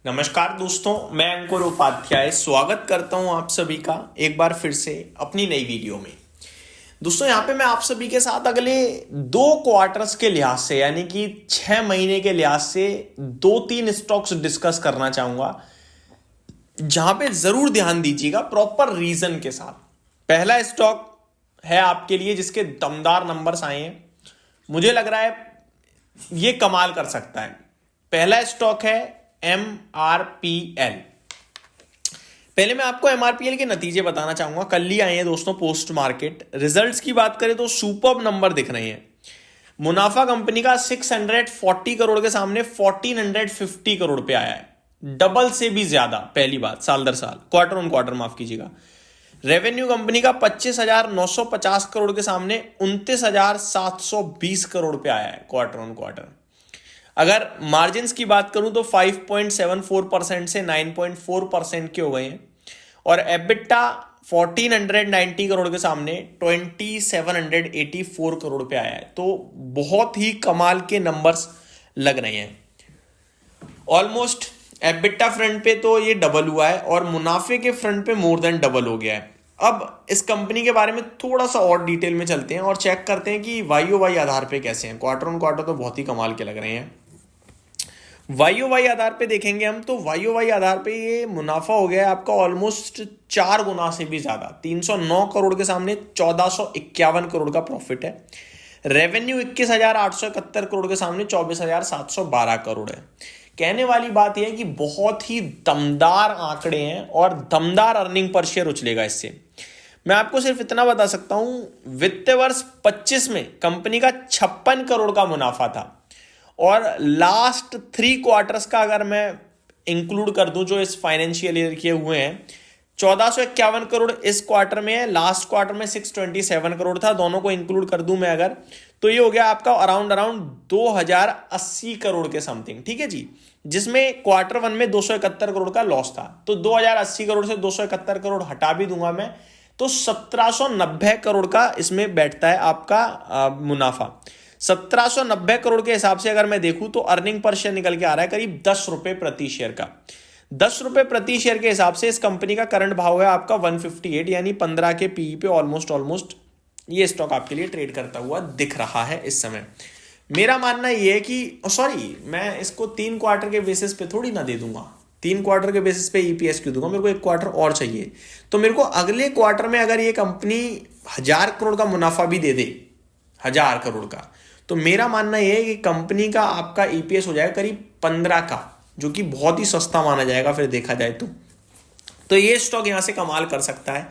नमस्कार दोस्तों, मैं अंकुर उपाध्याय स्वागत करता हूं आप सभी का एक बार फिर से अपनी नई वीडियो में। दोस्तों यहां पे मैं आप सभी के साथ अगले 2 क्वार्टर्स के लिहाज से यानी कि 6 महीने के लिहाज से 2-3 स्टॉक्स डिस्कस करना चाहूंगा, जहां पे जरूर ध्यान दीजिएगा प्रॉपर रीजन के साथ। पहला स्टॉक है आपके लिए जिसके दमदार नंबर्स आए हैं, मुझे लग रहा है ये कमाल कर सकता है। पहला स्टॉक है MRPL। पहले मैं आपको MRPL के नतीजे बताना चाहूंगा, कल ही आए हैं दोस्तों पोस्ट मार्केट। रिजल्ट्स की बात करें तो सुपर्ब नंबर दिख रहे हैं। मुनाफा कंपनी का 640 करोड़ के सामने 1450 करोड़ पे आया है, डबल से भी ज्यादा। पहली बात, साल दर साल, क्वार्टर ऑन क्वार्टर माफ कीजिएगा। रेवेन्यू कंपनी का 25,950 करोड़ के सामने 29,720 करोड़ पे आया है क्वार्टर ऑन क्वार्टर। अगर मार्जिन्स की बात करूं तो 5.74% से 9.4% के हो गए हैं, और एबिटा 1490 करोड़ के सामने 2784 करोड़ पे आया है। तो बहुत ही कमाल के नंबर्स लग रहे हैं। ऑलमोस्ट एबिटा फ्रंट पे तो ये डबल हुआ है और मुनाफे के फ्रंट पे मोर देन डबल हो गया है। अब इस कंपनी के बारे में थोड़ा सा और डिटेल में चलते हैं और चेक करते हैं कि वाई ओ वाई आधार पे कैसे हैं। क्वार्टर ऑन क्वार्टर तो बहुत ही कमाल के लग रहे हैं। वाई ओ वाई आधार पे देखेंगे हम तो वाई ओ वाई आधार पे ये मुनाफा हो गया है आपका ऑलमोस्ट 4 गुना से भी ज्यादा। 309 करोड़ के सामने 1451 करोड़ का प्रॉफिट है। रेवेन्यू 21,871 करोड़ के सामने 24,712 करोड़ है। कहने वाली बात यह है कि बहुत ही दमदार आंकड़े हैं और दमदार अर्निंग पर शेयर उछलेगा इससे। मैं आपको सिर्फ इतना बता सकता हूं, वित्तीय वर्ष 25 में कंपनी का 56 करोड़ का मुनाफा था, और लास्ट 3 क्वार्टर्स का अगर मैं इंक्लूड कर दूं जो इस फाइनेंशियल ईयर के हुए हैं, 1451 करोड़ इस क्वार्टर में है, लास्ट क्वार्टर में 627 करोड़ था। दोनों को इंक्लूड कर दूं मैं अगर, तो ये हो गया आपका अराउंड 2080 करोड़ के समथिंग। ठीक है जी, जिसमें क्वार्टर 1 में 271 करोड़ का लॉस था। तो 2080 करोड़ से 271 करोड़ हटा भी दूंगा मैं, तो 1790 करोड़ का इसमें बैठता है आपका मुनाफा। 1790 करोड़ के हिसाब से अगर मैं देखूं तो अर्निंग पर शेयर निकल के आ रहा है करीब 10 रुपए प्रति शेयर का। 10 रुपए प्रति शेयर के हिसाब से इस कंपनी का करंट भाव है आपका 158, यानी 15 के पीई पे ऑलमोस्ट ये स्टॉक आपके लिए ट्रेड करता हुआ दिख रहा है इस समय। मेरा मानना यह है कि मैं इसको 3 क्वार्टर के बेसिस पे थोड़ी ना दे दूंगा। 3 क्वार्टर के बेसिस पे ईपीएस क्यों दूंगा, मेरे को 1 क्वार्टर और चाहिए। तो मेरे को अगले क्वार्टर में अगर ये कंपनी 1000 करोड़ का मुनाफा भी दे दे, 1000 करोड़ का, तो मेरा मानना यह है कि कंपनी का आपका ईपीएस हो जाएगा करीब 15 का, जो कि बहुत ही सस्ता माना जाएगा फिर देखा जाए तो ये स्टॉक यहां से कमाल कर सकता है।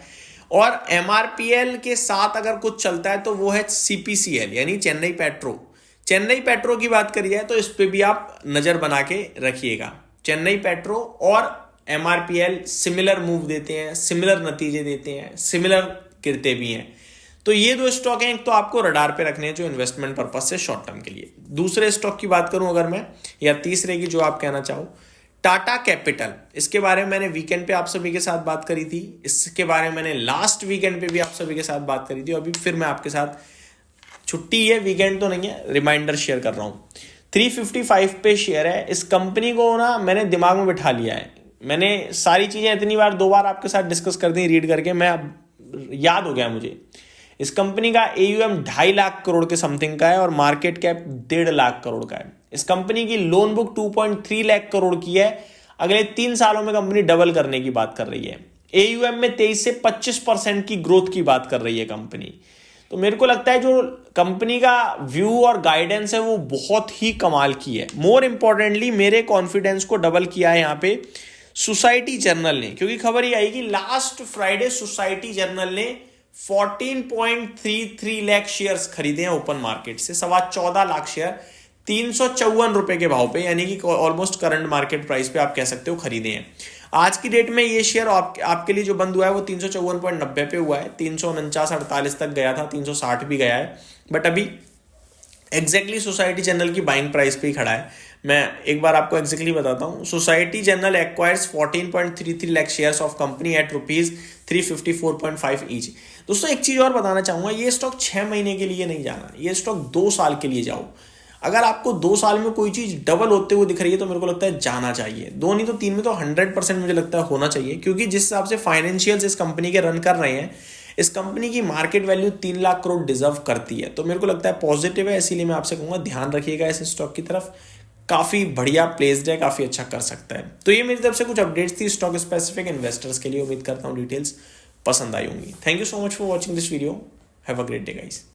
और एमआरपीएल के साथ अगर कुछ चलता है तो वो है सीपीसीएल, यानी चेन्नई पेट्रो। चेन्नई पेट्रो की बात करी जाए तो इस पे भी आप नजर बना के रखिएगा। चेन्नई पेट्रो और एमआरपीएल सिमिलर मूव देते हैं, सिमिलर नतीजे देते हैं, सिमिलर गिरते भी हैं। तो ये 2 स्टॉक हैं, एक तो आपको रडार पे रखने हैं जो इन्वेस्टमेंट पर्पस से शॉर्ट टर्म के लिए। दूसरे स्टॉक की बात करूं अगर मैं, या तीसरे की जो आप कहना चाहो, टाटा कैपिटल। इसके बारे में मैंने वीकेंड पे आप सभी के साथ बात करी थी, इसके बारे में मैंने लास्ट वीकेंड पे भी आप सभी के साथ बात करी थी। अभी फिर मैं आपके साथ, छुट्टी है, वीकेंड तो नहीं है, रिमाइंडर शेयर कर रहा हूं। 355 पे शेयर है। इस कंपनी को ना मैंने दिमाग में बिठा लिया है। मैंने सारी चीजें इतनी बार 2 बार आपके साथ डिस्कस कर दी रीड करके, मैं अब याद हो गया मुझे। इस कंपनी का AUM 2.5 लाख करोड़ के समथिंग का है और मार्केट कैप 1.5 लाख करोड़ का है। इस कंपनी की लोन बुक 2.3 लाख करोड़ की है। अगले 3 सालों में कंपनी डबल करने की बात कर रही है। AUM में 23 से 25% की ग्रोथ की बात कर रही है कंपनी। तो मेरे को लगता है जो कंपनी का व्यू और गाइडेंस है वो बहुत ही कमाल की है। मोर इंपॉर्टेंटली मेरे कॉन्फिडेंस को डबल किया है यहाँ पे सोसाइटी जर्नल ने, क्योंकि खबर ये आई कि लास्ट फ्राइडे सोसाइटी जर्नल ने 14.33 लाख शेयर्स खरीदे हैं ओपन मार्केट से, 14.25 लाख शेयर 354 रुपए के भाव पे, यानी कि ऑलमोस्ट करंट मार्केट प्राइस पे आप कह सकते हो खरीदे हैं। आज की डेट में ये शेयर आपके लिए जो बंद हुआ है वो 354.90 पे हुआ है। 349.48 तक गया था, 360 भी गया है, बट अभी एग्जैक्टली सोसाइटी जनरल की बाइंग प्राइस पे ही खड़ा है। मैं एक बार आपको एग्जैक्टली बताता हूं। Society general acquires 14.33 lakh shares of company at ₹354.5 each. दोस्तों एक चीज और बताना चाहूंगा, ये स्टॉक 6 महीने के लिए नहीं जाना, ये स्टॉक 2 साल के लिए जाओ। अगर आपको 2 साल में कोई चीज डबल होते हुए दिख रही है तो मेरे को लगता है जाना चाहिए। 2 नहीं तो 3 में तो 100% मुझे लगता है होना चाहिए, क्योंकि जिस हिसाब से फाइनेंशियल्स इस कंपनी के रन कर रहे हैं, इस कंपनी की market value 3 lakh crore deserve करती है। तो मेरे को लगता है पॉजिटिव है, इसीलिए मैं आपसे कहूंगा ध्यान रखिएगा इस स्टॉक की तरफ। काफी बढ़िया प्लेस्ड है, काफी अच्छा कर सकता है। तो ये मेरी तरफ से कुछ अपडेट्स थी स्टॉक स्पेसिफिक इन्वेस्टर्स के लिए। उम्मीद करता हूँ डिटेल्स पसंद आई होंगी। Thank you so much for watching this video. Have a great day guys.